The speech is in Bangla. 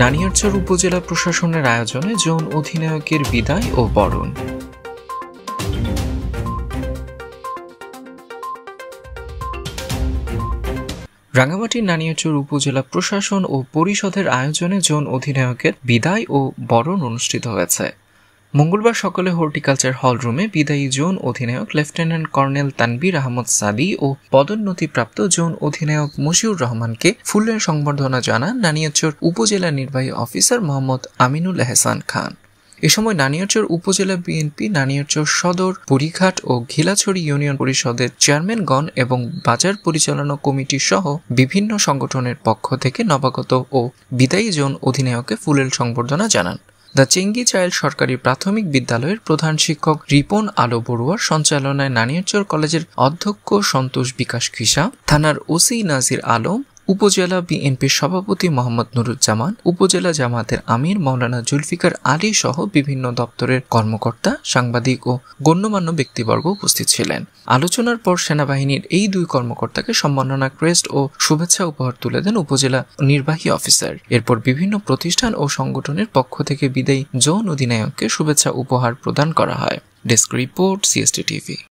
নানিয়ারচর উপজেলা প্রশাসনের আয়োজনে জোন অধিনায়কের বিদায় ও বরণ। রাঙ্গামাটির নানিয়ারচর উপজেলা প্রশাসন ও পরিষদের আয়োজনে জোন অধিনায়কের বিদায় ও বরণ অনুষ্ঠিত হয়েছে। মঙ্গলবার সকালে হর্টিকালচার হলরুমে বিদায়ী জোন অধিনায়ক লেফটেন্যান্ট কর্নেল তানবীর আহমদ সাদি ও পদোন্নতিপ্রাপ্ত জোন অধিনায়ক মশিউর রহমানকে ফুলের সংবর্ধনা জানান নানিয়ারচর উপজেলা নির্বাহী অফিসার মোহাম্মদ আমিনুল এহসান খান। এ সময় নানিয়ারচর উপজেলা বিএনপি, নানিয়ারচর সদর, বুড়িঘাট ও ঘিলাছড়ি ইউনিয়ন পরিষদের চেয়ারম্যানগণ এবং বাজার পরিচালনা কমিটি সহ বিভিন্ন সংগঠনের পক্ষ থেকে নবাগত ও বিদায়ী জোন অধিনায়ককে ফুলের সংবর্ধনা জানান। দ্য চেঙ্গি চাইল্ড সরকারি প্রাথমিক বিদ্যালয়ের প্রধান শিক্ষক রিপন আলো বড়ুয়ার সঞ্চালনায় নানিয়ারচর কলেজের অধ্যক্ষ সন্তোষ বিকাশ খিসা, থানার ওসি নাজির আলম, উপজেলা বিএনপির সভাপতি মোহাম্মদ নুরুজ্জামান, উপজেলা জামাতের আমির মাওলানা জুলফিকার আলী সহ বিভিন্ন দপ্তরের কর্মকর্তা, সাংবাদিক ও গণ্যমান্য ব্যক্তিবর্গ উপস্থিত ছিলেন। আলোচনার পর সেনাবাহিনীর এই দুই কর্মকর্তাকে সম্মাননা ক্রেস্ট ও শুভেচ্ছা উপহার তুলে দেন উপজেলা নির্বাহী অফিসার। এরপর বিভিন্ন প্রতিষ্ঠান ও সংগঠনের পক্ষ থেকে বিদায়ী জোন অধিনায়ককে শুভেচ্ছা উপহার প্রদান করা হয়। Desk report, CST TV।